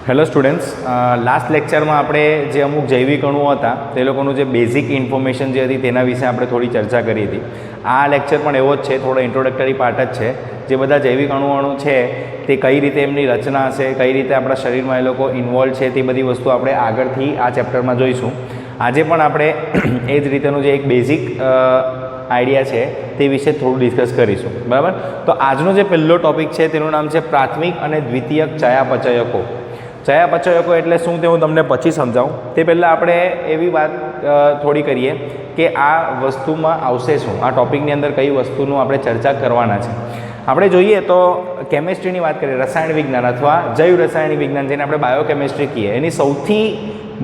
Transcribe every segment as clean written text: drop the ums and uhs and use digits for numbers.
Hello students, last લેક્ચરમાં આપણે જે અમુક જૈવિક અણુઓ હતા તે લોકોનું જે બેઝિક ઇન્ફોર્મેશન જે હતી તેના વિશે આપણે થોડી ચર્ચા કરી હતી. આ લેક્ચર પણ એવો જ છે, થોડો ઇન્ટ્રોડક્ટરી પાર્ટ જ છે. જે બધા જૈવિક અણુ છે તે કઈ રીતે એમની રચના હશે, કઈ રીતે આપણા શરીરમાં એ લોકો ઇન્વોલ્વ છે, તે બધી વસ્તુ આપણે આગળથી આ ચેપ્ટરમાં જોઈશું. આજે પણ આપણે એ જ રીતેનું જે એક બેઝિક આઈડિયા છે તે વિશે થોડું ડિસ્કસ કરીશું, બરાબર. તો આજનો જે પહેલો ટોપિક છે તેનું નામ છે પ્રાથમિક અને દ્વિતીયક ચયાપચયકો. ચયાપચયકો એટલે શું તે હું તમને પછી સમજાવું. તે પહેલાં આપણે એવી વાત થોડી કરીએ કે આ વસ્તુમાં આવશે શું, આ ટૉપિકની અંદર કઈ વસ્તુનું આપણે ચર્ચા કરવાના છે. આપણે જોઈએ તો કેમિસ્ટ્રીની વાત કરીએ, રસાયણ વિજ્ઞાન અથવા જૈવ રસાયણિક વિજ્ઞાન જેને આપણે બાયોકેમિસ્ટ્રી કહીએ, એની સૌથી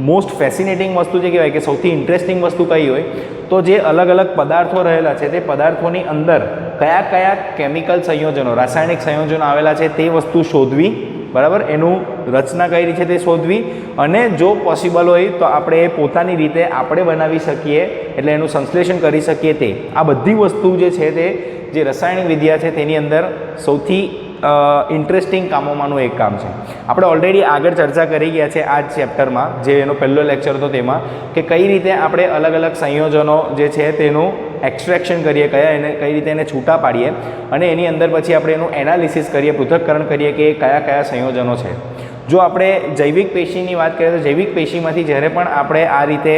મોસ્ટ ફેસિનેટિંગ વસ્તુ જે કહેવાય કે સૌથી ઇન્ટરેસ્ટિંગ વસ્તુ કઈ હોય તો જે અલગ અલગ પદાર્થો રહેલા છે તે પદાર્થોની અંદર કયા કયા કેમિકલ સંયોજનો, રાસાયણિક સંયોજનો આવેલા છે તે વસ્તુ શોધવી, બરાબર. એનું રચના કઈ રીતે તે શોધવી, અને જો પોસિબલ હોય તો આપણે એ પોતાની રીતે આપણે બનાવી શકીએ, એટલે એનું સંશ્લેષણ કરી શકીએ. તે આ બધી વસ્તુ જે છે તે જે રસાયણિક વિદ્યા છે તેની અંદર સૌથી ઇન્ટરેસ્ટિંગ કામોમાંનું એક કામ છે. આપણે ઓલરેડી આગળ ચર્ચા કરી ગયા છે આ જ ચેપ્ટરમાં, જે એનો પહેલો લેક્ચર હતો તેમાં, કે કઈ રીતે આપણે અલગ અલગ સંયોજનો જે છે તેનું એક્સ્ટ્રેક્શન કરીએ, કઈ રીતે એને છૂટા પાડીએ, અને એની અંદર પછી આપણે એનું એનાલિસિસ કરીએ, પૃથક્કરણ કરીએ કે કયા કયા સંયોજનો છે. જો આપણે જૈવિક પેશીની વાત કરીએ તો જૈવિક પેશીમાંથી જ્યારે પણ આપણે આ રીતે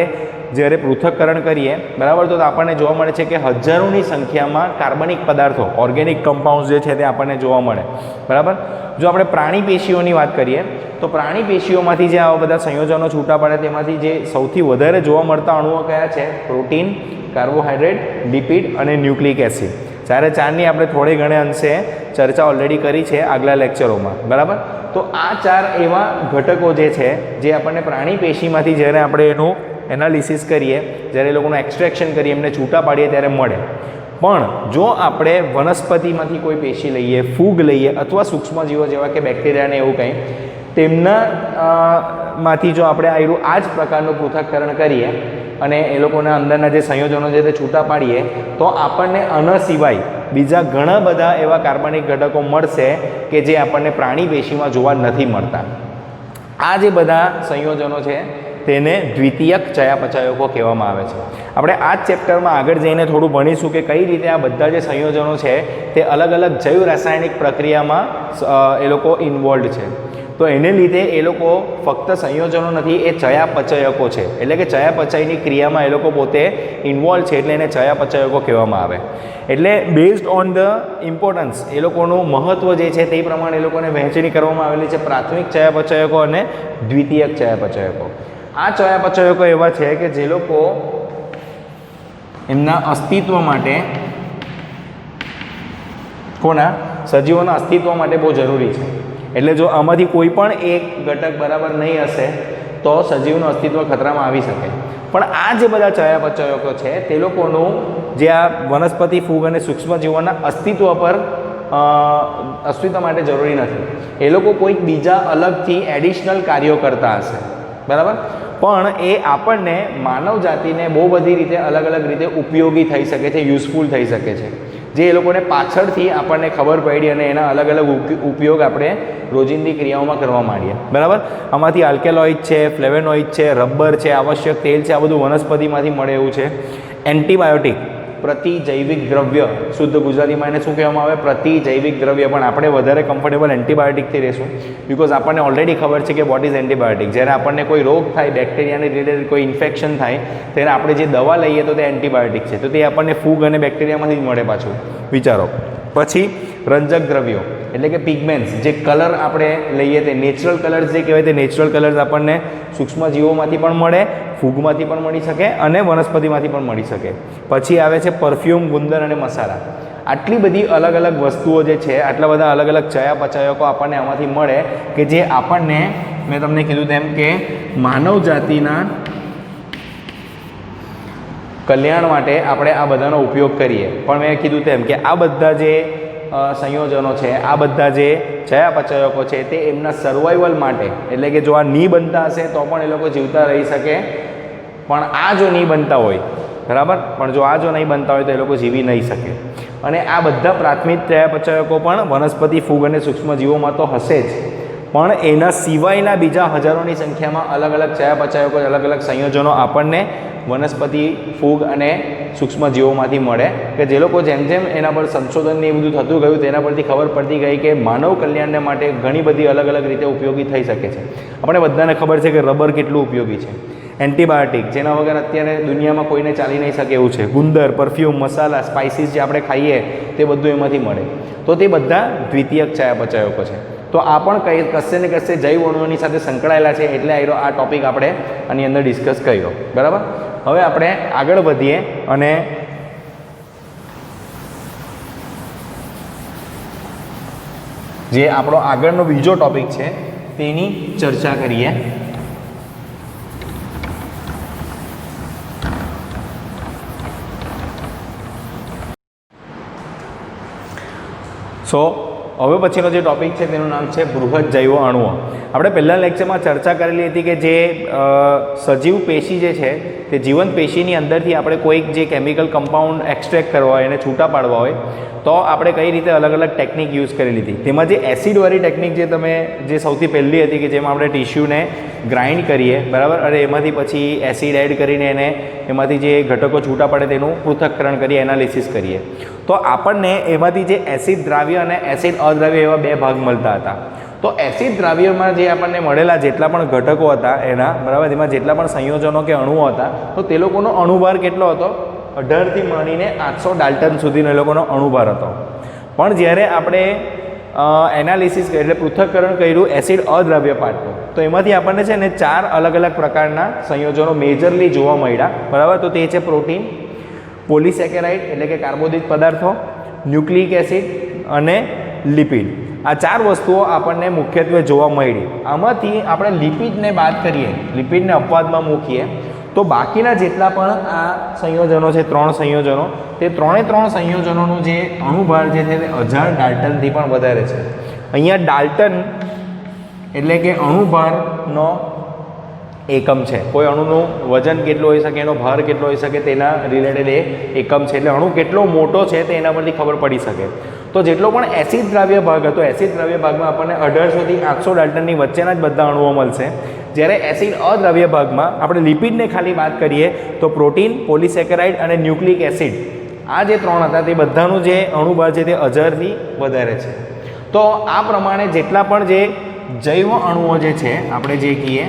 જ્યારે પૃથક્કરણ કરીએ, બરાબર, તો આપણને જોવા મળે છે કે હજારોની સંખ્યામાં કાર્બનિક પદાર્થો, ઓર્ગેનિક કમ્પાઉન્ડ્સ જે છે તે આપણને જોવા મળે, બરાબર. જો આપણે પ્રાણી પેશીઓની વાત કરીએ તો પ્રાણી પેશીઓમાંથી જે આવા બધા સંયોજનો છૂટા પડે તેમાંથી જે સૌથી વધારે જોવા મળતા અણુઓ કયા છે? પ્રોટીન, કાર્બોહાઈડ્રેટ, લિપિડ અને ન્યુક્લિક એસિડ. ચારની આપણે થોડે ઘણે અંશે ચર્ચા ઓલરેડી કરી છે આગલા લેક્ચરોમાં, બરાબર. તો આ ચાર એવા ઘટકો જે છે જે આપણને પ્રાણી પેશીમાંથી જ્યારે આપણે એનું એનાલિસિસ કરીએ, જ્યારે એ લોકોનું એક્સ્ટ્રેક્શન કરીએ, એમને છૂટા પાડીએ ત્યારે મળે. પણ જો આપણે વનસ્પતિમાંથી કોઈ પેશી લઈએ, ફૂગ લઈએ, અથવા સૂક્ષ્મજીવો જેવા કે બેક્ટેરિયાને એવું કંઈ, તેમના માંથી જો આપણે આ જ પ્રકારનું પૃથક્કરણ કરીએ અને એ લોકોના અંદરના જે સંયોજનો છે તે છૂટા પાડીએ, તો આપણને આના સિવાય બીજા ઘણા બધા એવા કાર્બનિક ઘટકો મળશે કે જે આપણને પ્રાણી પેશીમાં જોવા નથી મળતા. આ જે બધા સંયોજનો છે તેને દ્વિતીયક ચયાપચયકો કહેવામાં આવે છે. આપણે આ જ ચેપ્ટરમાં આગળ જઈને થોડું ભણીશું કે કઈ રીતે આ બધા જે સંયોજનો છે તે અલગ અલગ જૈવ રાસાયણિક પ્રક્રિયામાં એ લોકો ઇન્વોલ્વ છે. તો એને લીધે એ લોકો ફક્ત સંયોજનો નથી, એ ચયાપચયકો છે. એટલે કે ચયાપચયની ક્રિયામાં એ લોકો પોતે ઇન્વોલ્વ છે, એટલે એને ચયાપચયકો કહેવામાં આવે. એટલે બેઝડ ઓન ધ ઇમ્પોર્ટન્સ, એ લોકોનું મહત્ત્વ જે છે તે પ્રમાણે એ લોકોને વહેંચણી કરવામાં આવેલી છે પ્રાથમિક ચયાપચયકો અને દ્વિતીયક ચયાપચયકો. આ ચયાપચયકો એવા છે કે જે લોકો એમના અસ્તિત્વ માટે, સજીવોના અસ્તિત્વ માટે બહુ જરૂરી છે. એટલે જો આમાંથી કોઈ પણ એક ઘટક બરાબર નહીં હશે તો સજીવનું અસ્તિત્વ ખતરામાં આવી શકે. પણ આ જે બધા ચયાપચયકો છે તે લોકોનું જે આ વનસ્પતિ, ફૂગ અને સૂક્ષ્મજીવોના અસ્તિત્વ માટે જરૂરી નથી. એ લોકો કોઈક બીજા અલગથી એડિશનલ કાર્યો કરતા હશે, બરાબર. પણ એ આપણને માનવ જાતિને બહુ બધી રીતે અલગ અલગ રીતે ઉપયોગી થઈ શકે છે, યુઝફુલ થઈ શકે છે, જે એ લોકોને પાછળથી આપણને ખબર પડી અને એના અલગ અલગ ઉપયોગ આપણે રોજિંદી ક્રિયાઓમાં કરવા માંડીએ, બરાબર. આમાંથી આલ્કેલોઇડ છે, ફ્લેવેનોઇડ છે, રબર છે, આવશ્યક તેલ છે, આ બધું વનસ્પતિમાંથી મળે એવું છે. એન્ટીબાયોટિક, પ્રતિજૈવિક દ્રવ્ય, શુદ્ધ ગુજરાતીમાં એને શું કહેવામાં આવે? પ્રતિજૈવિક દ્રવ્ય. પણ આપણે વધારે કમ્ફર્ટેબલ એન્ટીબાયોટિકથી રહીશું, બિકોઝ આપણને ઓલરેડી ખબર છે કે વોટ ઇઝ એન્ટીબાયોટિક. જ્યારે આપણને કોઈ રોગ થાય, બેક્ટેરિયાને રિલેટેડ કોઈ ઇન્ફેક્શન થાય, ત્યારે આપણે જે દવા લઈએ તો તે એન્ટીબાયોટિક છે. તો તે આપણને ફૂગ અને બેક્ટેરિયામાંથી જ મળે પાછું, વિચારો. પછી રંજક દ્રવ્યો એટલે કે પિગમેન્ટ્સ, જે કલર આપણે લઈએ તે નેચરલ કલર્સ જે કહેવાય, તે નેચરલ કલર્સ આપણને સૂક્ષ્મજીવોમાંથી પણ મળે, ફૂગમાંથી પણ મળી શકે અને વનસ્પતિમાંથી પણ મળી શકે. પછી આવે છે પરફ્યુમ, ગુંદર અને મસાલા. આટલી બધી અલગ અલગ વસ્તુઓ જે છે, આટલા બધા અલગ અલગ ચયાપચયકો આપણને આમાંથી મળે કે જે આપણને, મેં તમને કીધું તેમ કે માનવ જાતિના કલ્યાણ માટે આપણે આ બધાનો ઉપયોગ કરીએ. પણ મેં કીધું તેમ કે આ બધા જે સંયોજનો છે, આ બધા જે ચયાપચયકો છે તે એમના સર્વાઈવલ માટે, એટલે કે જો આ નહીં બનતા હશે તો પણ એ લોકો જીવતા રહી શકે. પણ આ જો નહીં બનતા હોય, બરાબર, પણ જો આ જો નહીં બનતા હોય તો એ લોકો જીવી નહીં શકે. અને આ બધા પ્રાથમિક ચયાપચયકો પણ વનસ્પતિ, ફૂગ અને સૂક્ષ્મજીવોમાં તો હશે જ, પણ એના સિવાયના બીજા હજારોની સંખ્યામાં અલગ અલગ ચયાપચયકો અલગ અલગ સંયોજનો આપણને વનસ્પતિ ફૂગ અને સૂક્ષ્મજીવોમાંથી મળે કે જે લોકો જેમ જેમ એના પર સંશોધન ને એ બધું થતું ગયું તેના પરથી ખબર પડતી ગઈ કે માનવ કલ્યાણને માટે ઘણી બધી અલગ અલગ રીતે ઉપયોગી થઈ શકે છે. આપણે બધાને ખબર છે કે રબર કેટલું ઉપયોગી છે, એન્ટીબાયોટિક જેના વગર અત્યારે દુનિયામાં કોઈને ચાલી નહીં શકે એવું છે, ગુંદર, પરફ્યુમ, મસાલા, સ્પાઇસીસ જે આપણે ખાઈએ તે બધું એમાંથી મળે. તો તે બધા દ્વિતીયક ચયાપચયકો છે. તો આ પણ કશે ને કશે જૈવ અણુઓની સાથે સંકળાયેલા છે, એટલે આ ટોપિક આપણે આની અંદર ડિસ્કસ કર્યો. બરાબર. હવે આપણે આગળ વધીએ અને જે આપણો આગળનો બીજો ટોપિક છે તેની ચર્ચા કરીએ. હવે પછીનો જે ટોપિક છે તેનું નામ છે બૃહદ જૈવ અણુઓ. આપણે પહેલાં લેક્ચરમાં ચર્ચા કરેલી હતી કે જે સજીવ પેશી જે છે તે જીવંત પેશીની અંદરથી આપણે કોઈક જે કેમિકલ કમ્પાઉન્ડ એક્સટ્રેક્ટ કરવા હોય એને છૂટા પાડવા હોય તો આપણે કઈ રીતે અલગ અલગ ટેકનિક યુઝ કરેલી હતી. તેમાં જે એસિડવાળી ટેકનિક જે સૌથી પહેલી હતી કે જેમાં આપણે ટિશ્યુને ગ્રાઇન્ડ કરીએ, બરાબર, અને એમાંથી પછી એસિડ એડ કરીને એને એમાંથી જે ઘટકો છૂટા પડે તેનું પૃથક્કરણ કરીએ, એનાલિસિસ કરીએ. તો આપણને એમાંથી જે એસિડ દ્રાવ્ય અને એસિડ અદ્રાવ્ય એવા બે ભાગ મળતા હતા. તો એસિડ દ્રાવ્યમાં જે આપણને મળેલા જેટલા પણ ઘટકો હતા એના, બરાબર, એમાં જેટલા પણ સંયોજનો કે અણુઓ હતા તો તે લોકોનો અણુભાર કેટલો હતો? 18થી માંડીને 800 ડાલ્ટન સુધીનો એ લોકોનો અણુભાર હતો. પણ જ્યારે આપણે એનાલિસિસ એટલે પૃથ્થકરણ કર્યું એસિડ અદ્રાવ્ય પાર્ટનું, તો એમાંથી આપણને છે ને 4 અલગ અલગ પ્રકારના સંયોજનો મેજરલી જોવા મળ્યા. બરાબર. તો તે છે પ્રોટીન, પોલિસેકેરાઇડ એટલે કે કાર્બોદિત પદાર્થો, ન્યુક્લિક એસિડ અને લિપિડ. આ 4 વસ્તુઓ આપણને મુખ્યત્વે જોવા મળી. આમાંથી આપણે લિપિડને બાદ કરીએ, લિપિડને અપવાદમાં મૂકીએ તો બાકીના જેટલા પણ આ સંયોજનો છે, 3 સંયોજનો, તે 3 સંયોજનોનું જે અણુભાર જે છે તે 1000 ડાલ્ટનથી પણ વધારે છે. અહીંયા ડાલ્ટન એટલે કે અણુભારનો એકમ છે. કોઈ અણુનું વજન કેટલું હોઈ શકે, એનો ભાર કેટલો હોઈ શકે તેના રિલેટેડ એ એકમ છે. એટલે અણુ કેટલો મોટો છે તે એના પરથી ખબર પડી શકે. તો જેટલો પણ એસિડ દ્રાવ્ય ભાગ હતો, એસિડ દ્રાવ્ય ભાગમાં આપણને 1800થી 800 ડાલ્ટનની વચ્ચેના જ બધા અણુઓ મળશે. જ્યારે એસિડ અદ્રાવ્ય ભાગમાં આપણે લિપિડને ખાલી વાત કરીએ તો પ્રોટીન, પોલિસેકેરાઇડ અને ન્યુક્લિક એસિડ, આ જે 3 હતા તે બધાનું જે અણુભાર છે તે 1000થી વધારે છે. તો આ પ્રમાણે જેટલા પણ જે જૈવ અણુઓ જે છે આપણે જે કહીએ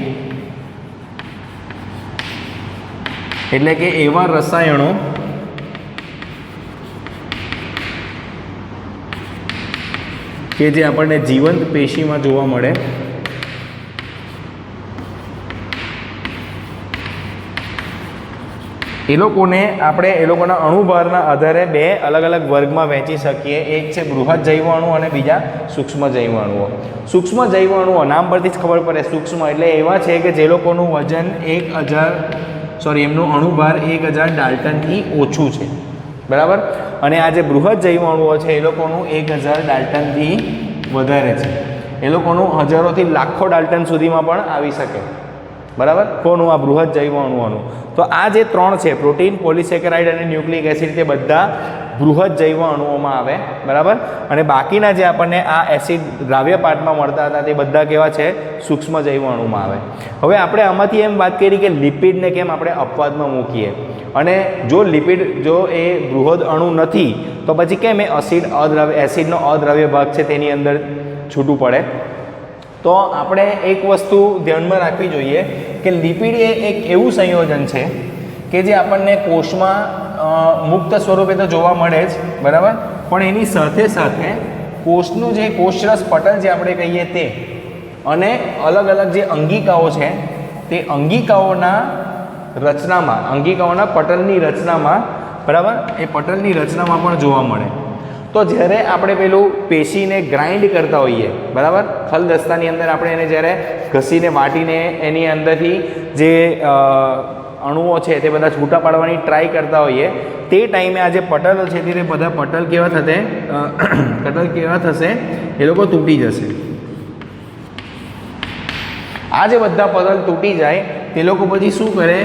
એટલે કે એવા રસાયણો કે જે આપણને જીવંત પેશીમાં જોવા મળે, એ લોકોને આપણે એ લોકોના અણુભારના આધારે 2 અલગ અલગ વર્ગમાં વહેંચી શકીએ. એક છે બૃહદ જૈવ અણુ અને બીજા સૂક્ષ્મ જૈવ અણુઓ. સૂક્ષ્મ જૈવ અણુઓ નામ પરથી જ ખબર પડે, સૂક્ષ્મ એટલે એવા છે કે જે લોકોનું વજન એમનું અણુભાર 1000 ડાલ્ટનથી ઓછું છે. બરાબર. અને આ જે બૃહદ જૈવ અણુઓ છે એ લોકોનું 1000 ડાલ્ટનથી વધારે છે. એ લોકોનું હજારોથી લાખો ડાલ્ટન સુધીમાં પણ આવી શકે. બરાબર. કોનું? આ બૃહદ જૈવ અણુઓનું. તો આ જે 3 છે પ્રોટીન, પોલિસેકેરાઇડ અને ન્યુક્લિક એસિડ, તે બધા બૃહદ જૈવ અણુઓમાં આવે. બરાબર. અને બાકીના જે આપણને આ એસિડ દ્રાવ્ય પાર્ટમાં મળતા હતા તે બધા કેવા છે? સૂક્ષ્મ જૈવ અણુમાં આવે. હવે આપણે આમાંથી એમ વાત કરી કે લિપિડને કેમ આપણે અપવાદમાં મૂકીએ, અને જો લિપિડ જો એ બૃહદ અણુ નથી તો પછી કેમ એ એસિડનો અદ્રાવ્ય ભાગ છે તેની અંદર છૂટું પડે? તો આપણે એક વસ્તુ ધ્યાનમાં રાખવી જોઈએ કે લિપિડ એ એક એવું સંયોજન છે કે જે આપણને કોષમાં મુક્ત સ્વરૂપે તો જોવા મળે જ, બરાબર, પણ એની સાથે સાથે કોષનું જે કોષરસ પટલ જે આપણે કહીએ તે અને અલગ અલગ જે અંગિકાઓ છે તે અંગિકાઓના પટલની રચનામાં, બરાબર, એ પટલની રચનામાં પણ જોવા મળે. તો જ્યારે આપણે પેલું પેશીને ગ્રાઇન્ડ કરતા હોઈએ, બરાબર, ખલદસ્તાની અંદર આપણે એને જ્યારે ઘસીને વાટીને એની અંદરથી જે અણુઓ છે તે બધા છૂટા પાડવાની ટ્રાય કરતા હોઈએ તે ટાઈમે આ જે પટલો છે તે બધા પટલ કેવા થશે? એ લોકો તૂટી જશે. આ જે બધા પટલ તૂટી જાય તે લોકો પછી શું કરે?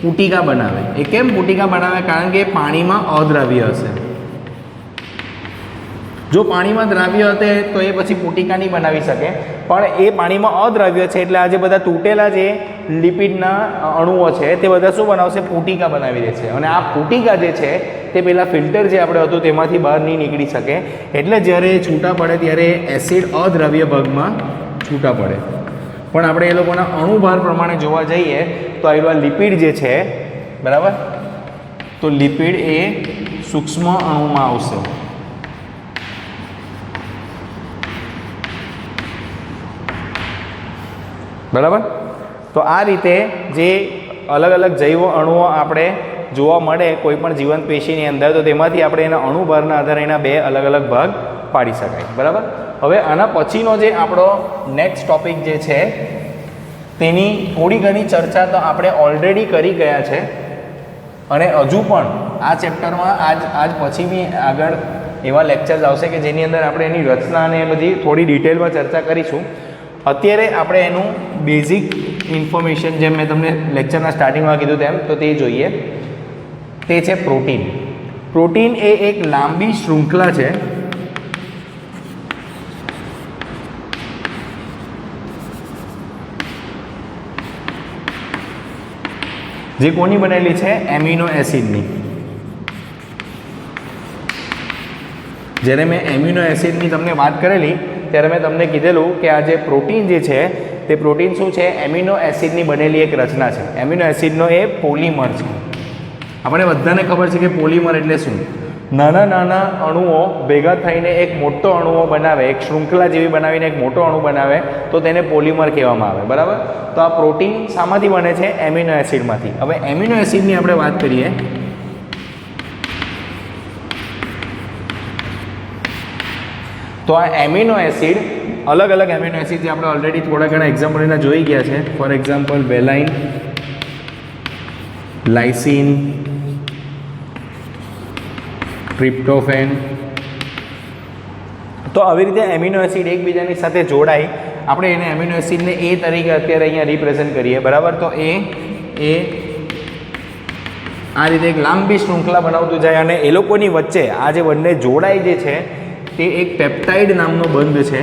પુટિકા બનાવે. એ કેમ પુટિકા બનાવે? કારણ કે પાણીમાં અદ્રાવ્ય હશે. જો પાણીમાં દ્રાવ્ય હતે તો એ પછી પુટિકા નહીં બનાવી શકે, પણ એ પાણીમાં અદ્રાવ્ય છે એટલે આ જે બધા તૂટેલા જે લિપિડના અણુઓ છે તે બધા શું બનાવશે? પુટિકા બનાવી દે છે. અને આ પુટિકા જે છે તે પેલા ફિલ્ટર જે આપણે હતું તેમાંથી બહાર નહીં નીકળી શકે, એટલે જ્યારે છૂટા પડે ત્યારે એસિડ અદ્રાવ્ય ભાગમાં છૂટા પડે. પણ આપણે એ લોકોના અણુભાર પ્રમાણે જોવા જઈએ તો આ લિપિડ જે છે, બરાબર, તો લિપિડ એ સૂક્ષ્મ અણુમાં આવશે. બરાબર. તો આ રીતે જે અલગ અલગ જૈવ અણુઓ આપણે જોવા મળે કોઈ પણ જીવંત પેશીની અંદર, તો તેમાંથી આપણે એના અણુભારના આધારે એના બે અલગ અલગ ભાગ પાડી શકાય. બરાબર. હવે આના પછીનો જે આપણો નેક્સ્ટ ટોપિક જે છે તેની થોડી ઘણી ચર્ચા તો આપણે ઓલરેડી કરી ગયા છે, અને હજુ પણ આ ચેપ્ટરમાં આજ પછી બી આગળ એવા લેક્ચર્સ આવશે કે જેની અંદર આપણે એની રચના અને એ બધી થોડી ડિટેલમાં ચર્ચા કરીશું. અત્યારે આપણે એનું બેઝિક ઇન્ફોર્મેશન જેમ મેં તમને લેક્ચરના સ્ટાર્ટિંગમાં કીધું તેમ તો તે જોઈએ. તે છે પ્રોટીન. પ્રોટીન એ એક લાંબી શૃંખલા છે જે કોની બનેલી છે? એમિનો એસિડની. જ્યારે મેં એમિનો એસિડની તમને વાત કરેલી ત્યારે મેં તમને કીધેલું કે આ જે પ્રોટીન જે છે તે પ્રોટીન શું છે? એમિનો એસિડની બનેલી એક રચના છે. એમિનો એસિડનો એ પોલિમર છે. આપણે બધાને ખબર છે કે પોલિમર એટલે શું? નાના નાના અણુઓ ભેગા થઈને એક મોટો અણુઓ બનાવે, એક શૃંખલા જેવી બનાવીને એક મોટો અણુ બનાવે તો તેને પોલિમર કહેવામાં આવે. બરાબર. તો આ પ્રોટીન શામાંથી બને છે? એમિનો એસિડમાંથી. હવે એમિનો એસિડની આપણે વાત કરીએ તો આ એમિનો એસિડ અલગ અલગ એમિનો એસિડ જે આપણે ઓલરેડી થોડા ઘણા એક્ઝામ્પલ એના જોઈ ગયા છે. For example valine, lysine, tryptophan. તો આવી રીતે એમિનો એસિડ એકબીજાની સાથે જોડાય, આપણે એને એમિનો એસિડને એ તરીકે અત્યારે અહીંયા રિપ્રેઝન્ટ કરીએ. બરાબર. તો એ આ રીતે એક લાંબી શૃંખલા બનાવતું જાય અને એ લોકોની વચ્ચે આ જે બંને જોડાય જે છે તે એક પેપ્ટાઇડ નામનો બંધ છે,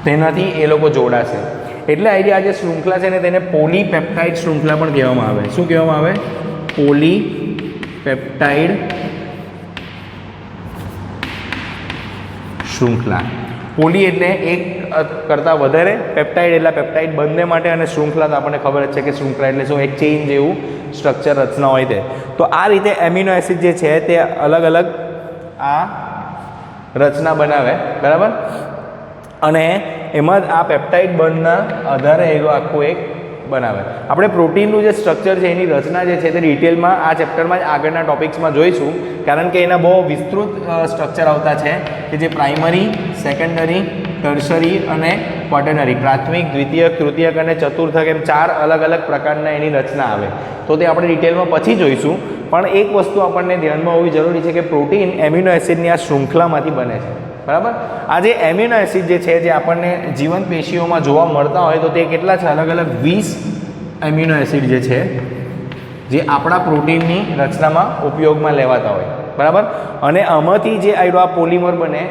તેનાથી એ લોકો જોડાશે. એટલે આ જે શૃંખલા છે ને તેને પોલીપેપ્ટાઇડ શૃંખલા પણ કહેવામાં આવે. શું કહેવામાં આવે? પોલીપેપ્ટાઇડ શૃંખલા. પોલી એટલે એક કરતાં વધારે, પેપ્ટાઇડ એટલે પેપ્ટાઇડ બંને માટે, અને શૃંખલા તો આપણને ખબર જ છે કે શૃંખલા એટલે શું? એક ચેઇન જેવું સ્ટ્રક્ચર રચના હોય તે. તો આ રીતે એમિનો એસિડ જે છે તે અલગ અલગ આ રચના બનાવે. બરાબર. અને એમાં આ પેપ્ટાઇડ બંધના આધારે એનું આખું એક બનાવે. આપણે પ્રોટીનનું જે સ્ટ્રક્ચર છે એની રચના જે છે તે ડિટેલમાં આ ચેપ્ટરમાં જ આગળના ટોપિક્સમાં જોઈશું, કારણ કે એના બહુ વિસ્તૃત સ્ટ્રક્ચર આવતા છે કે જે પ્રાઇમરી, સેકન્ડરી, ટર્શરી અને ક્વોટરનરી, પ્રાથમિક, દ્વિતીયક, તૃતીયક અને ચતુર્થક, એમ 4 અલગ અલગ પ્રકારના એની રચના આવે. તો તે આપણે ડિટેલમાં પછી જોઈશું. પણ એક વસ્તુ આપણને ધ્યાનમાં હોવી જરૂરી છે કે પ્રોટીન એમિનો એસિડની આ શૃંખલામાંથી બને છે. બરાબર. આ જે એમિનો એસિડ જે છે જે આપણને જીવંત પેશીઓમાં જોવા મળતા હોય તો તે કેટલા છે? અલગ અલગ 20 એમિનો એસિડ જે છે જે આપણા પ્રોટીનની રચનામાં ઉપયોગમાં લેવાતા હોય. બરાબર. અને આમાંથી જે આ પોલિમર બને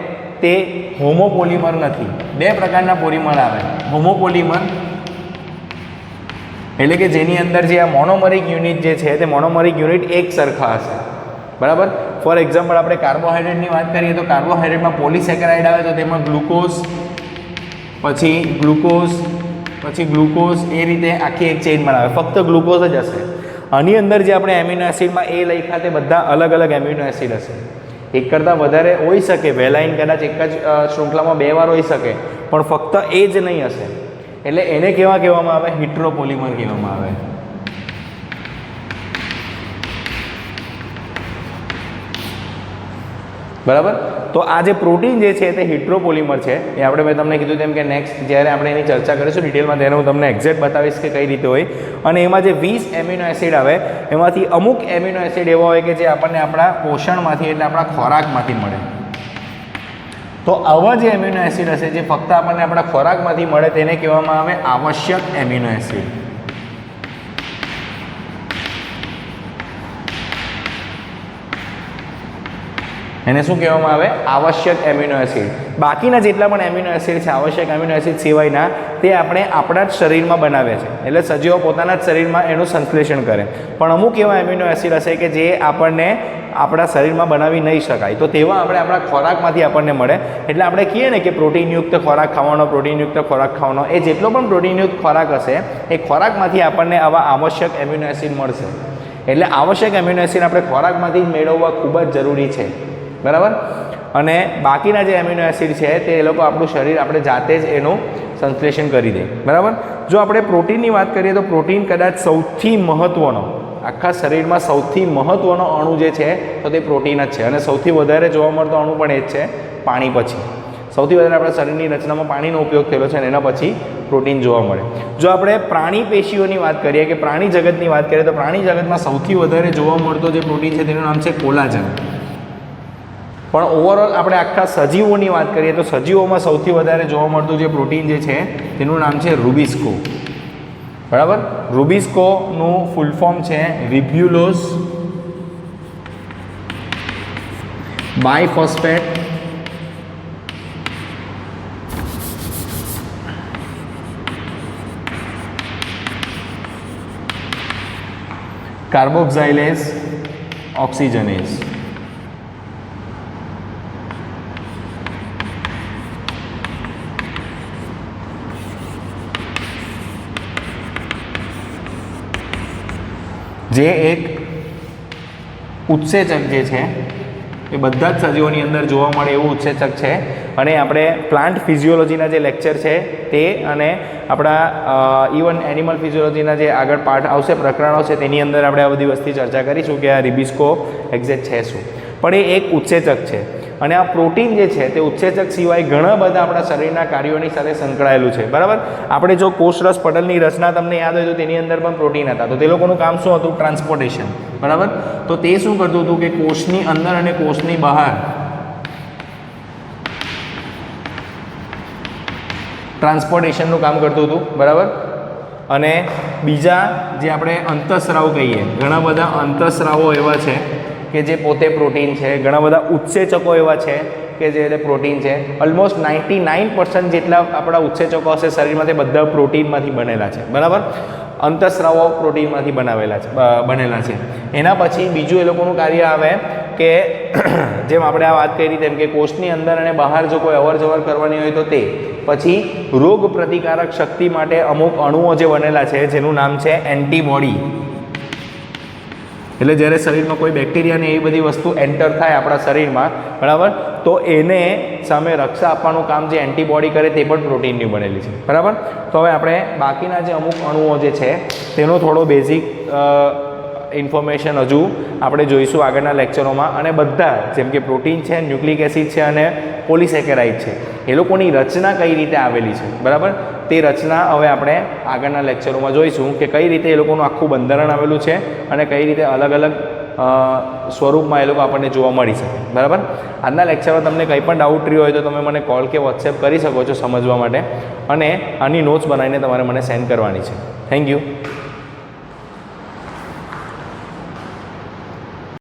તે હોમોપોલિમર નથી. બે પ્રકારના પોલિમર આવે. હોમોપોલિમર એટલે કે જેની અંદર જે આ મોનોમરિક યુનિટ જે છે તે મોનોમરિક યુનિટ એક સરખા હશે. બરાબર. ફોર એક્ઝામ્પલ આપણે કાર્બોહાઈડ્રેટની વાત કરીએ તો કાર્બોહાઈડ્રેટમાં પોલિસેકેરાઇડ આવે તો તેમાં ગ્લુકોઝ, પછી ગ્લુકોઝ, પછી ગ્લુકોઝ, એ રીતે આખી એક ચેઇન બનાવે. ફક્ત ગ્લુકોઝ જ હશે. આની અંદર જે આપણે એમિનો એસિડમાં એ લખ્યા તે બધા અલગ અલગ એમિનો એસિડ હશે. એક કરતાં વધારે હોઈ શકે. વેલાઇન કદાચ એક જ શૃંખલામાં 2 વાર હોઈ શકે, પણ ફક્ત એ જ નહીં હશે. એટલે એને કહેવામાં આવે? હિટ્રોપોલિમર કહેવામાં આવે. બરાબર. તો આ જે પ્રોટીન જે છે તે હિટ્રોપોલિમર છે. એ આપણે મેં તમને કીધું તેમ કે નેક્સ્ટ જ્યારે આપણે એની ચર્ચા કરીશું ડિટેલમાં ત્યારે હું તમને એક્ઝેક્ટ બતાવીશ કે કઈ રીતે હોય. અને એમાં જે 20 એમિનો એસિડ આવે એમાંથી અમુક એમિનો એસિડ એવા હોય કે જે આપણને આપણા પોષણમાંથી એટલે આપણા ખોરાકમાંથી મળે. તો આવા જે એમિનો એસિડ હશે જે ફક્ત આપણને આપણા ખોરાકમાંથી મળે તેને કહેવામાં આવે આવશ્યક એમિનો એસિડ. એને શું કહેવામાં આવે? આવશ્યક એમિનો એસિડ. બાકીના જેટલા પણ એમિનો એસિડ છે આવશ્યક એમિનો એસિડ સિવાયના તે આપણે આપણા જ શરીરમાં બનાવે છે, એટલે સજીવો પોતાના જ શરીરમાં એનું સંશ્લેષણ કરે. પણ અમુક એવા એમિનો એસિડ હશે કે જે આપણને આપણા શરીરમાં બનાવી નહીં શકાય, તો તેવા આપણે આપણા ખોરાકમાંથી આપણને મળે. એટલે આપણે કહીએ ને કે પ્રોટીનયુક્ત ખોરાક ખાવાનો, પ્રોટીનયુક્ત ખોરાક ખાવાનો, એ જેટલો પણ પ્રોટીનયુક્ત ખોરાક હશે એ ખોરાકમાંથી આપણને આવા આવશ્યક એમિનો એસિડ મળશે. એટલે આવશ્યક એમિનો એસિડ આપણે ખોરાકમાંથી જ મેળવવા ખૂબ જ જરૂરી છે, બરાબર. અને બાકીના જે એમિનો એસિડ છે તે એ લોકો આપણું શરીર આપણે જાતે જ એનું સંશ્લેષણ કરી દે, બરાબર. જો આપણે પ્રોટીનની વાત કરીએ તો પ્રોટીન કદાચ સૌથી મહત્ત્વનો, આખા શરીરમાં સૌથી મહત્ત્વનો અણુ જે છે તો તે પ્રોટીન જ છે. અને સૌથી વધારે જોવા મળતો અણુ પણ એ જ છે, પાણી પછી. સૌથી વધારે આપણા શરીરની રચનામાં પાણીનો ઉપયોગ થયેલો છે અને એના પછી પ્રોટીન જોવા મળે. જો આપણે પ્રાણી પેશીઓની વાત કરીએ કે પ્રાણી જગતની વાત કરીએ તો પ્રાણી જગતમાં સૌથી વધારે જોવા મળતો જે પ્રોટીન છે તેનું નામ છે કોલાજન. પણ ઓવરઓલ આપણે આખા સજીવોની વાત કરીએ તો સજીવોમાં સૌથી વધારે જોવા મળતું જે પ્રોટીન જે છે તેનું નામ છે રૂબિસ્કો, બરાબર. રૂબિસ્કોનું ફૂલ ફોર્મ છે રિબ્યુલોઝ બાયફોસ્ફેટ કાર્બોક્સાઇલેઝ ઓક્સિજનેઝ. જે એક ઉત્સેચક જે છે એ બધા જ સજીવોની અંદર જોવા મળે એવું ઉત્સેચક છે. અને આપણે પ્લાન્ટ ફિઝિયોલોજીના જે લેક્ચર છે તે અને આપણા ઇવન એનિમલ ફિઝિયોલોજીના જે આગળ પાઠ આવશે, પ્રકરણો છે, તેની અંદર આપણે આ બધી વસ્તુ ચર્ચા કરીશું કે આ રિબિસ્કો એક્ઝેક્ટ છે શું. પણ એ એક ઉત્સેચક છે અને આ પ્રોટીન જે છે તે ઉત્સેચક સિવાય ઘણા બધા આપણા શરીરના કાર્યોની સાથે સંકળાયેલું છે, બરાબર. આપણે જો કોષરસ પટલની રચના તમને યાદ હોય તો તેની અંદર પણ પ્રોટીન હતા, તો તે લોકોનું કામ શું હતું? ટ્રાન્સપોર્ટેશન, બરાબર. તો તે શું કરતું હતું કે કોષની અંદર અને કોષની બહાર ટ્રાન્સપોર્ટેશનનું કામ કરતું હતું, બરાબર. અને બીજા જે આપણે અંતઃસ્રાવ કહીએ, ઘણા બધા અંતઃસ્રાવો એવા છે કે જે પોતે પ્રોટીન છે, ઘણા બધા ઉત્સેચકો એવા છે કે જે પ્રોટીન છે. ઓલમોસ્ટ 99% જેટલા આપણા ઉત્સેચકો હશે શરીરમાં તે બધા પ્રોટીનમાંથી બનેલા છે, બરાબર. અંતઃસ્રાવો પ્રોટીનમાંથી બનેલા છે. એના પછી બીજું એ લોકોનું કાર્ય આવે કે જેમ આપણે આ વાત કરી તેમ કે કોષની અંદર અને બહાર જો કોઈ અવર જવર કરવાની હોય તો તે પછી રોગ પ્રતિકારક શક્તિ માટે અમુક અણુઓ જે બનેલા છે જેનું નામ છે એન્ટીબોડી. એટલે જ્યારે શરીરમાં કોઈ બેક્ટેરિયાની એવી બધી વસ્તુ એન્ટર થાય આપણા શરીરમાં, બરાબર, તો એને સામે રક્ષા આપવાનું કામ જે એન્ટીબોડી કરે તે પણ પ્રોટીનની બનેલી છે, બરાબર. તો હવે આપણે બાકીના જે અમુક અણુઓ જે છે તેનો થોડો બેઝિક ઇન્ફોર્મેશન હજુ આપણે જોઈશું આગળના લેક્ચરોમાં. અને બધા જેમ કે પ્રોટીન છે, ન્યુક્લિક એસિડ છે અને પોલિસેકેરાઇડ છે, એ લોકોની રચના કઈ રીતે આવેલી છે, બરાબર. તે રચના હવે આપણે આગળના લેક્ચરોમાં જોઈશું કે કઈ રીતે એ લોકોનું આખું બંધારણ આવેલું છે અને કઈ રીતે અલગ અલગ સ્વરૂપમાં એ લોકો આપણને જોવા મળી શકે, બરાબર. આજના લેક્ચરમાં તમને કંઈ પણ ડાઉટ રહ્યો હોય તો તમે મને કોલ કે વોટ્સએપ કરી શકો છો સમજવા માટે, અને આની નોટ્સ બનાવીને તમારે મને સેન્ડ કરવાની છે. Thank you.